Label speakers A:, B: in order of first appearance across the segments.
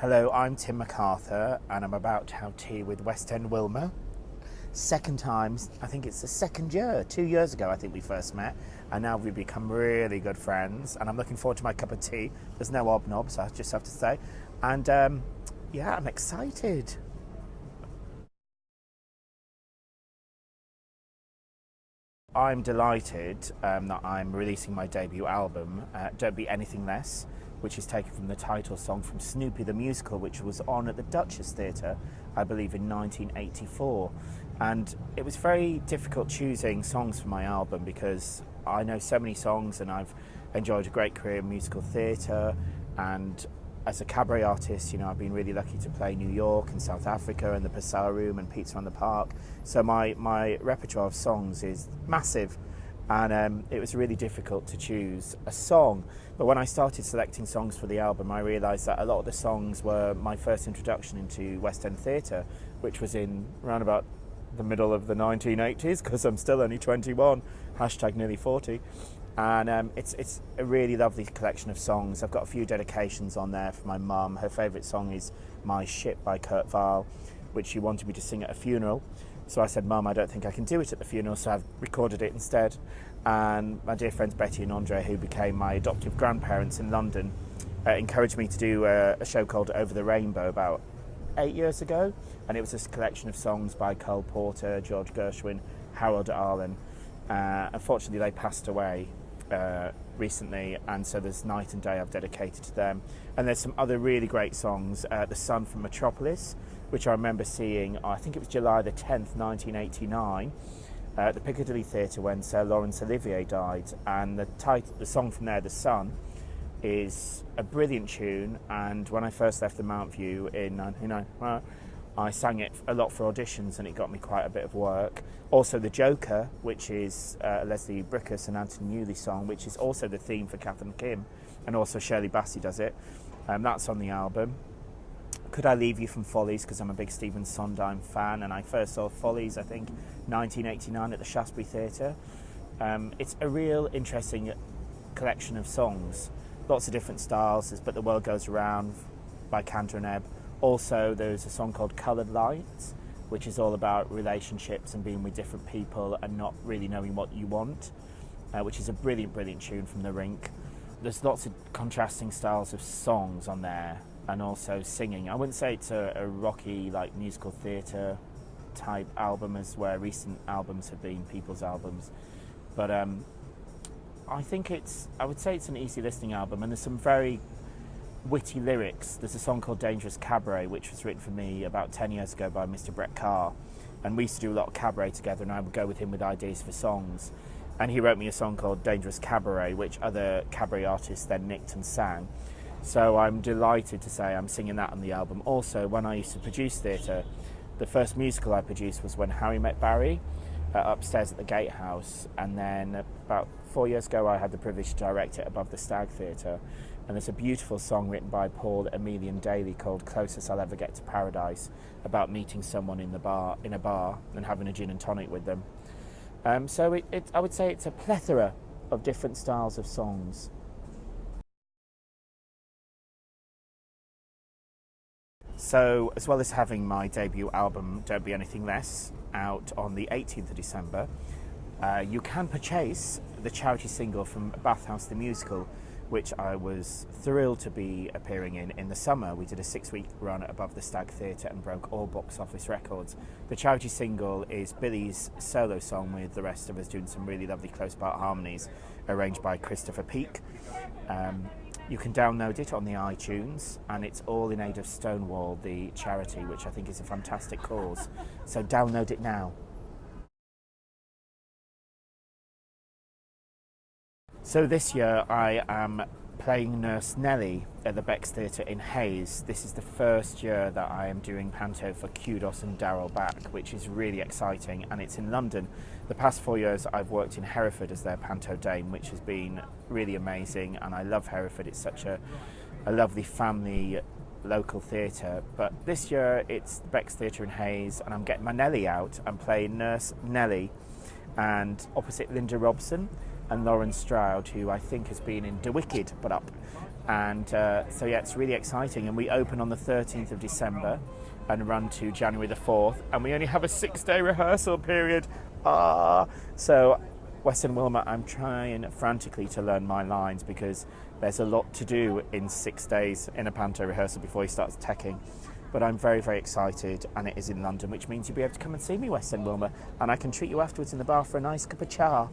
A: Hello, I'm Tim McArthur and I'm about to have tea with West End Wilma. Second time, I think it's the second year. 2 years ago I think we first met, and now we've become really good friends, and I'm looking forward to my cup of tea. There's no obnobs, I just have to say. And yeah, I'm excited. I'm delighted that I'm releasing my debut album, Don't Be Anything Less, which is taken from the title song from Snoopy the Musical, which was on at the Duchess Theatre, I believe, in 1984. And it was very difficult choosing songs for my album because I know so many songs and I've enjoyed a great career in musical theatre, and as a cabaret artist, I've been really lucky to play New York and South Africa and the Passau Room and Pizza on the Park. So my repertoire of songs is massive, and it was really difficult to choose a song. But when I started selecting songs for the album, I realised that a lot of the songs were my first introduction into West End theatre, which was in around about the middle of the 1980s, because I'm still only 21, hashtag nearly 40. And it's a really lovely collection of songs. I've got a few dedications on there for my mum. Her favourite song is My Ship by Kurt Weill, which she wanted me to sing at a funeral. So I said, Mum, I don't think I can do it at the funeral, so I've recorded it instead. And my dear friends Betty and Andre, who became my adoptive grandparents in London, encouraged me to do a show called Over the Rainbow about 8 years ago. And it was this collection of songs by Cole Porter, George Gershwin, Harold Arlen. Unfortunately, they passed away recently, and so there's Night and Day I've dedicated to them. And there's some other really great songs. The Sun from Metropolis, which I remember seeing, I think it was July the 10th, 1989, at the Piccadilly Theatre when Sir Laurence Olivier died. And the song from there, The Sun, is a brilliant tune, and when I first left the Mount View in 1999, I sang it a lot for auditions, and it got me quite a bit of work. Also The Joker, which is Leslie Brickus and Anthony Newley song, which is also the theme for Kath and Kim, and also Shirley Bassey does it. That's on the album. Could I Leave You from Follies, because I'm a big Stephen Sondheim fan, and I first saw Follies, I think, 1989 at the Shaftesbury Theatre. It's a real interesting collection of songs, lots of different styles. There's But the World Goes Around by Cantor and Ebb. Also, there's a song called Coloured Lights, which is all about relationships and being with different people and not really knowing what you want, which is a brilliant, brilliant tune from The Rink. There's lots of contrasting styles of songs on there, and also singing. I wouldn't say it's a rocky, like, musical theatre type album as where recent albums have been people's albums, but I would say it's an easy listening album, and there's some very witty lyrics. There's a song called Dangerous Cabaret, which was written for me about 10 years ago by Mr. Brett Carr, and we used to do a lot of cabaret together, and I would go with him with ideas for songs, and he wrote me a song called Dangerous Cabaret, which other cabaret artists then nicked and sang. So I'm delighted to say I'm singing that on the album. Also, when I used to produce theatre, the first musical I produced was When Harry Met Barry, upstairs at the Gatehouse, and then about 4 years ago I had the privilege to direct it above the Stag Theatre. And there's a beautiful song written by Paul Emilian Daly called Closest I'll Ever Get to Paradise, about meeting someone in a bar and having a gin and tonic with them. So I would say it's a plethora of different styles of songs. So, as well as having my debut album, Don't Be Anything Less, out on the 18th of December, you can purchase the charity single from Bathhouse the Musical, which I was thrilled to be appearing in the summer. We did a 6-week run above the Stag Theatre and broke all box office records. The charity single is Billy's solo song, with the rest of us doing some really lovely close part harmonies, arranged by Christopher Peake. You can download it on the iTunes, and it's all in aid of Stonewall, the charity, which I think is a fantastic cause. So download it now. So this year I am playing Nurse Nellie at the Bex Theatre in Hayes. This is the first year that I am doing Panto for Kudos and Daryl Back, which is really exciting, and it's in London. The past 4 years I've worked in Hereford as their Panto Dame, which has been really amazing, and I love Hereford. It's such a lovely family local theatre. But this year it's the Bex Theatre in Hayes, and I'm getting my Nellie out. I'm playing Nurse Nellie, and opposite Linda Robson and Lauren Stroud, who I think has been in De Wicked, but up. And so yeah, it's really exciting. And we open on the 13th of December and run to January the 4th. And we only have a 6-day rehearsal period. So Wes and Wilma, I'm trying frantically to learn my lines because there's a lot to do in 6 days in a Panto rehearsal before he starts teching. But I'm very, very excited, and it is in London, which means you'll be able to come and see me, Wes and Wilma, and I can treat you afterwards in the bar for a nice cup of cha.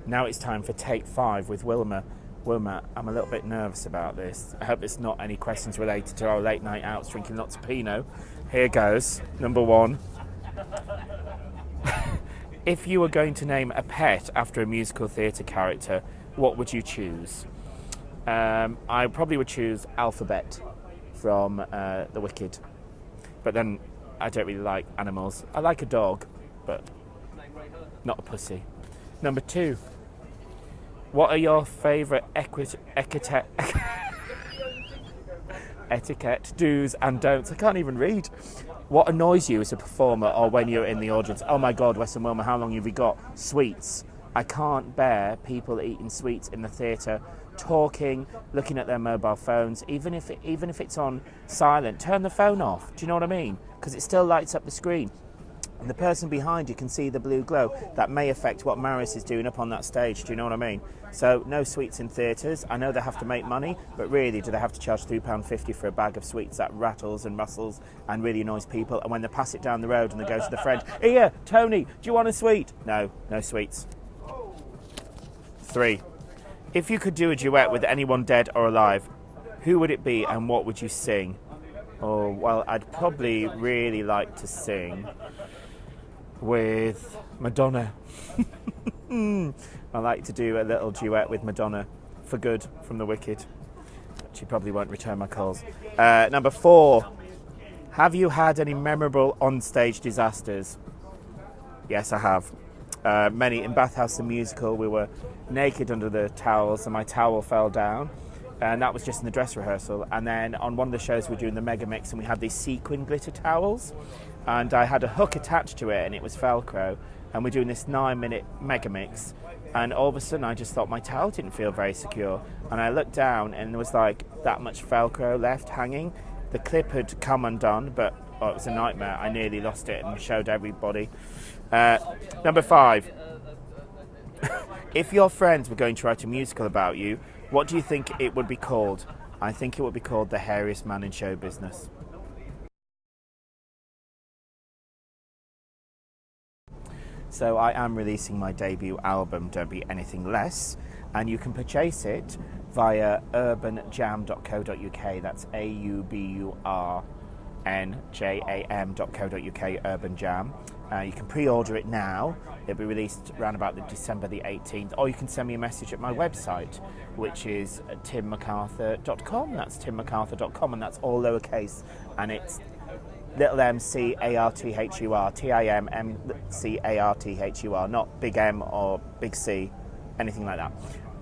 A: Now it's time for take 5 with Wilma. Wilma, I'm a little bit nervous about this. I hope it's not any questions related to our late night outs drinking lots of Pinot. Here goes. Number 1. If you were going to name a pet after a musical theatre character, what would you choose? I probably would choose Alphabet from The Wicked. But then I don't really like animals. I like a dog, but not a pussy. Number 2. What are your favourite etiquette do's and don'ts? I can't even read. What annoys you as a performer or when you're in the audience? Oh my God, Wes and Wilma, how long have you got? Sweets. I can't bear people eating sweets in the theatre, talking, looking at their mobile phones, even if it's on silent. Turn the phone off. Do you know what I mean? Because it still lights up the screen. And the person behind you can see the blue glow. That may affect what Maris is doing up on that stage. Do you know what I mean? So no sweets in theatres. I know they have to make money, but really, do they have to charge £3.50 for a bag of sweets that rattles and rustles and really annoys people? And when they pass it down the road and they go to the friend, "Here, Tony, do you want a sweet?" No sweets. 3. If you could do a duet with anyone dead or alive, who would it be and what would you sing? Oh, well, I'd probably really like to sing with Madonna. I like to do a little duet with Madonna for good from The Wicked. She probably won't return my calls. Number 4. Have you had any memorable on-stage disasters? Yes, I have. Many. In Bathhouse the Musical, we were naked under the towels and my towel fell down. And that was just in the dress rehearsal. And then on one of the shows we were doing the mega mix and we had these sequin glitter towels. And I had a hook attached to it and it was Velcro. And we're doing this 9-minute mega mix. And all of a sudden I just thought my towel didn't feel very secure. And I looked down and there was like that much Velcro left hanging. The clip had come undone, but it was a nightmare. I nearly lost it and showed everybody. Number 5. If your friends were going to write a musical about you, what do you think it would be called? I think it would be called The Hairiest Man in Show Business. So I am releasing my debut album, Don't Be Anything Less, and you can purchase it via urbanjam.co.uk. That's AUBURNJAM.co.uk, Urban Jam. You can pre-order it now. It'll be released around about December the 18th, or you can send me a message at my website, which is timmcarthur.com. That's timmcarthur.com, and that's all lowercase, and it's little MCARTHUR, TIMMCARTHUR, not big M or big C, anything like that.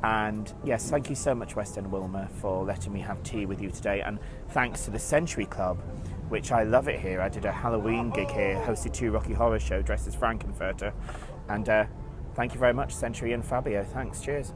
A: And yes, thank you so much, Wes and Wilma, for letting me have tea with you today. And thanks to the Century Club, which I love it here. I did a Halloween gig here, hosted 2 Rocky Horror Show dressed as Frankenfurter. And thank you very much, Century and Fabio. Thanks, cheers.